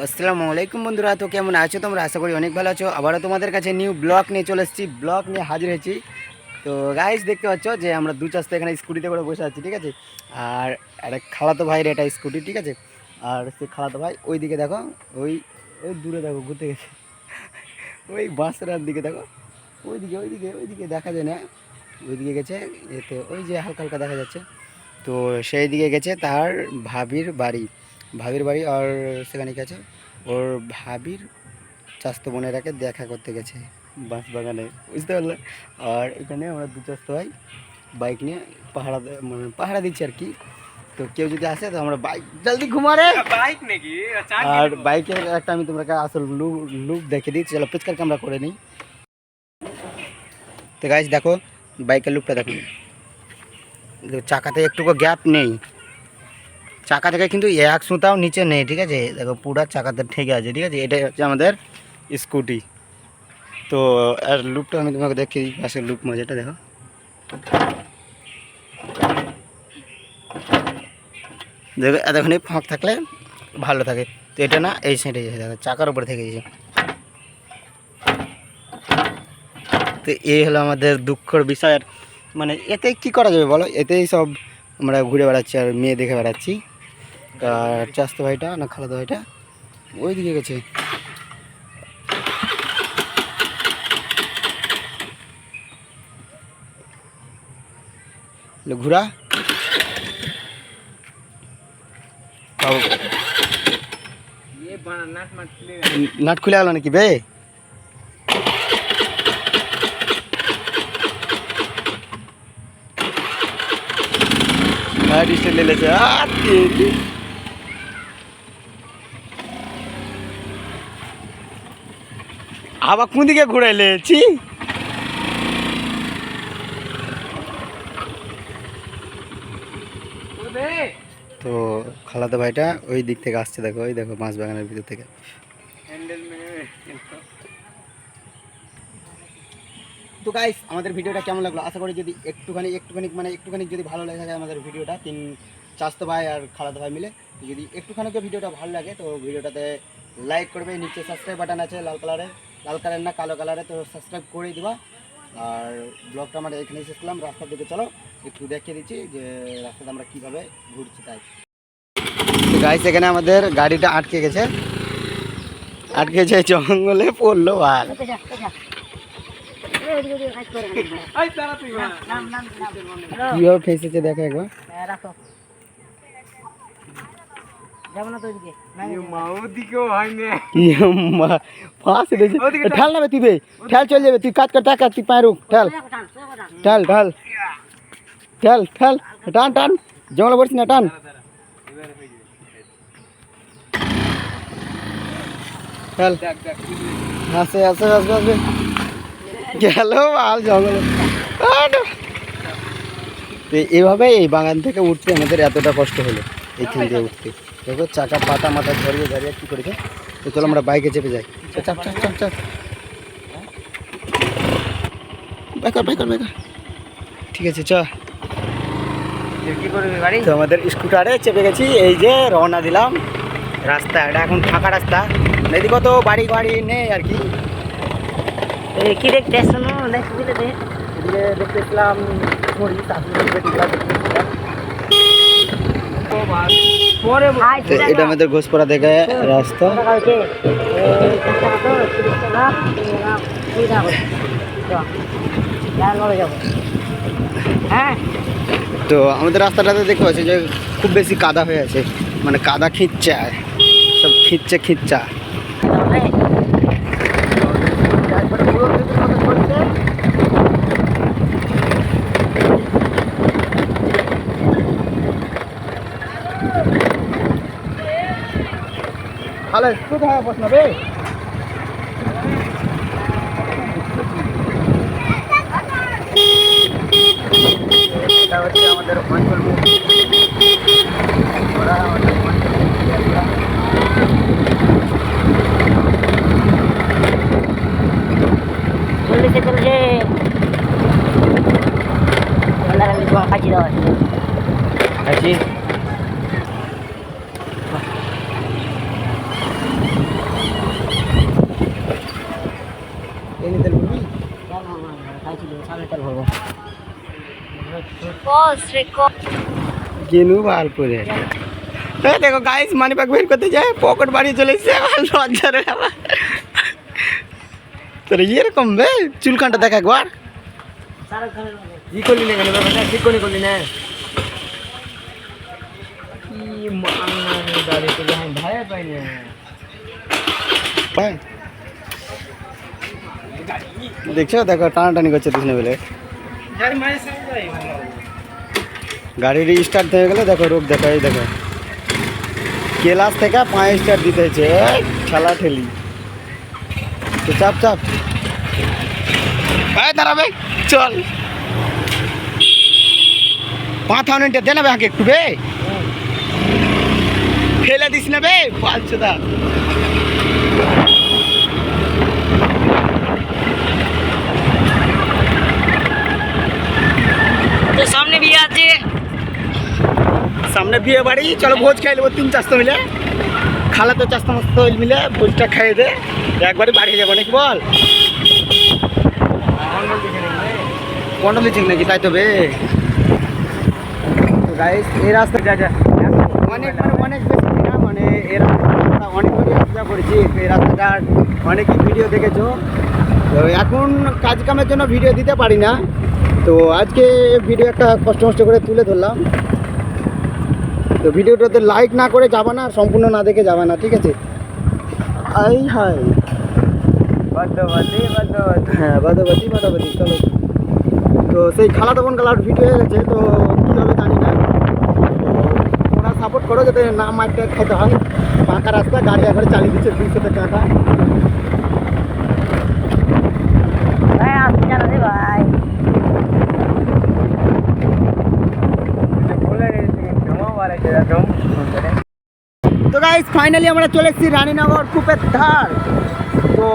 আসসালামু আলাইকুম বন্ধুরা, তো কেমন আছো তোমরা? আশা করি অনেক ভালো আছো। আবারও তোমাদের কাছে নিউ ব্লগ নিয়ে চলে এসেছি, ব্লগ নিয়ে হাজির হয়েছি। তো গাইস দেখতে পাচ্ছ যে আমরা দু চাষতে এখানে স্কুটিতে করে বসে আছি, ঠিক আছে। আর একটা খালাতো ভাইয়ের এটা স্কুটি, ঠিক আছে। আর সে খালাতো ভাই ওই দিকে দেখো, ওই ওই দূরে দেখো ঘুরতে গেছে, ওই বাঁশরার দিকে দেখো, ওইদিকে দেখা যায় না, ওইদিকে গেছে। এতে ওই যে হালকা হালকা দেখা যাচ্ছে, তো সেই দিকে গেছে তার ভাবির বাড়ি আর সেখানে গেছে ওর ভাবির চাস্তো বোনেরাকে দেখা করতে গেছে বাঁশ বাগানে, বুঝতে পারলে। আর এখানে আমরা দু চাস্তো ভাই বাইক নিয়ে মানে পাহারা দিচ্ছি আর কি। তো কেউ যদি আসে তো আমরা বাইক জলদি ঘুমারে বাইক নাকি। আর বাইকের একটা আমি তোমাকে আসল লুক দেখে দিই, চলো পিচকার ক্যামেরা করে নিই। তো গাইস দেখো বাইকের লুকটা দেখো, চাকাতে একটুকু গ্যাপ নেই, চাকা থেকে কিন্তু এক সুতাও নিচে নেই, ঠিক আছে। দেখো পুরো চাকাতে ঠেকে আছে, ঠিক আছে। এটা হচ্ছে আমাদের স্কুটি। তো আর লুকটা আমি তোমাকে দেখি, পাশের লুক মজাটা দেখো। দেখো এতক্ষণই ফাঁক থাকলে ভালো থাকে, তো এটা না এই সাইডে দেখো চাকার উপরে থেকে গেছে। তো এই হলো আমাদের দুঃখের বিষয়। আর মানে এতে কি করা যাবে বলো, এতেই সব আমরা ঘুরে বেড়াচ্ছি আর মেয়ে দেখে বেড়াচ্ছি। আর চাস্তো ভাইটা না খালাতো ভাইটা ওই দিকে গেছে। ঘোরা নাট খুলে গেল নাকি বে? আবার কোন দিকে ঘুরাইলেছি? তো খালাতো ভাইটা ওই দিক থেকে আসছে, দেখো ওই দেখো মাছ বাগানের ভিতর থেকে। তো গাইস আমাদের ভিডিওটা কেমন লাগলো আশা করি যদি একটুখানি যদি ভালো লাগে থাকে আমাদের ভিডিওটা, তিন চাস্তো ভাই আর খালাতো ভাই মিলে, যদি একটুখানি ভিডিওটা ভালো লাগে তো ভিডিওটাতে লাইক করবে, নিচে সাবস্ক্রাইব বাটন আছে লাল কালারের না কালো কালারে, তো সাবস্ক্রাইব করে দিবা। আর ব্লগটা আমরা এখানে শেষ করলাম, রাস্তার দিকে চলো একটু দেখিয়ে দিচ্ছি যে রাস্তাতে আমরা কীভাবে ঘুরছি। তাই তো গাইস এখানে আমাদের গাড়িটা আটকে গেছে জঙ্গলে পড়লো। আর কিভাবে ফেসেছে দেখো একবার। ঠেল নাবে তুই, ঠেল চলে যাবে, তুই কাজ কর টাকা, তুই পায় রুক, ঠেল ঠেল ঠেল ঠেল ঠেল টান টান, জঙ্গলে পড়ছি না, টান ঠেল। আসে আসে আসবে আসবে গেল আর জঙ্গলে। এইভাবে এই বাগান থেকে উঠতে আমাদের এতটা কষ্ট হলো, এইখান দিয়ে উঠতে। দেখো চাকা পাতা মাথা ঝরিয়ে কী করেছে। তো চলো আমরা বাইকে চেপে যাই, চাপ চাপ চাপ চাপ, বেকার বেকার বেকার, ঠিক আছে চ। তো আমাদের স্কুটারে চেপে গেছি, এই যে রওনা দিলাম। রাস্তা এটা এখন ফাঁকা রাস্তা, এদিকে তো বাড়ি নেই আর কি। কি দেখতে দেখতেছিলাম এটা আমাদের ঘোষপাড়া থেকে রাস্তা। তো আমাদের রাস্তাটাতে দেখতে পাচ্ছি যে খুব বেশি কাদা হয়ে আছে, মানে কাদা খিঁচছে, সব খিচ্চা। তাহলে কোথায় বসনাবে? এটা হচ্ছে আমাদের অঞ্চল গেনু বার করে দেখো গাইস মানি ব্যাগ বের করতে যায় পকেট বাড়িয়ে চলে এসছে লজ্জা রে বাবা তোর এরকম বে চুলকানটা দেখ একবার কি করলি না কেন ব্যাপারটা ঠিক করলি না কি মাংনা দাঁড়িয়ে তো আমি ভাই পাই না দেখছো দেখো টানাটানি করছে দুজনে বেলে গাড়ির স্টার্ট হয়ে গেলে দেখো রোগ দেখো এই দেখো ক্লাস থেকে 5 স্টার দিতে হচ্ছে ঠেলা ঠেলি তো চাপ চাপ দাঁড়াবে চল 5 মিনিটে দে না বে একটু বে ফেলে দিস না বে পাঁচশোটা তো সামনে বিয়ে আছে সামনে বিয়ে বাড়ি চলো ভোজ খাই নেবো 3 চারশো মিলে খালা তো চারশো মস্ত মিলে ভোজটা খাইয়ে দে একবারে বাড়ি যাবো নাকি বল কন্ডলি ঠিক নাকি তাই তো বে গাইস এই রাস্তা যা যা অনেক অনেক বেশি না মানে এই রাস্তাটা অনেকবারই আসা করেছি এই রাস্তাটার অনেকই ভিডিও দেখেছো তো এখন কাজ কামের জন্য ভিডিও দিতে পারি না তো আজকে ভিডিও একটা কষ্ট মষ্ট করে তুলে ধরলাম তো ভিডিওটাতে লাইক না করে যাবা না সম্পূর্ণ না দেখে যাবা না ঠিক আছে আই হাই হ্যাঁ বাদাবাদি চলো তো সেই খালা তখন কালার ভিডিও হয়ে গেছে তো কীভাবে জানি না ওরা সাপোর্ট করো যাতে না মারতে খেতে হয় পাকা রাস্তা গাড়ি একবারে চালিয়ে দিচ্ছে 200 টাকা ভাই তো গাইস ফাইনালি আমরা চলে এসেছি রানীনগর কূপের ধার তো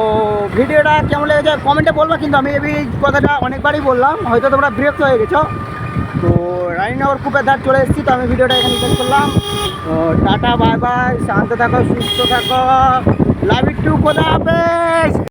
ভিডিওটা কেমন লেগেছে কমেন্টে বলবো কিন্তু আমি এই কথাটা অনেকবারই বললাম হয়তো তোমরা বিরক্ত হয়ে গেছো তো রানীনগর কূপের ধার চলে এসেছি তো আমি ভিডিওটা এখানে শেষ করলাম তো টাটা বাই বাই শান্ত থাকো সুস্থ থাকো লাভ ইউ টু খোদা হাফেজ।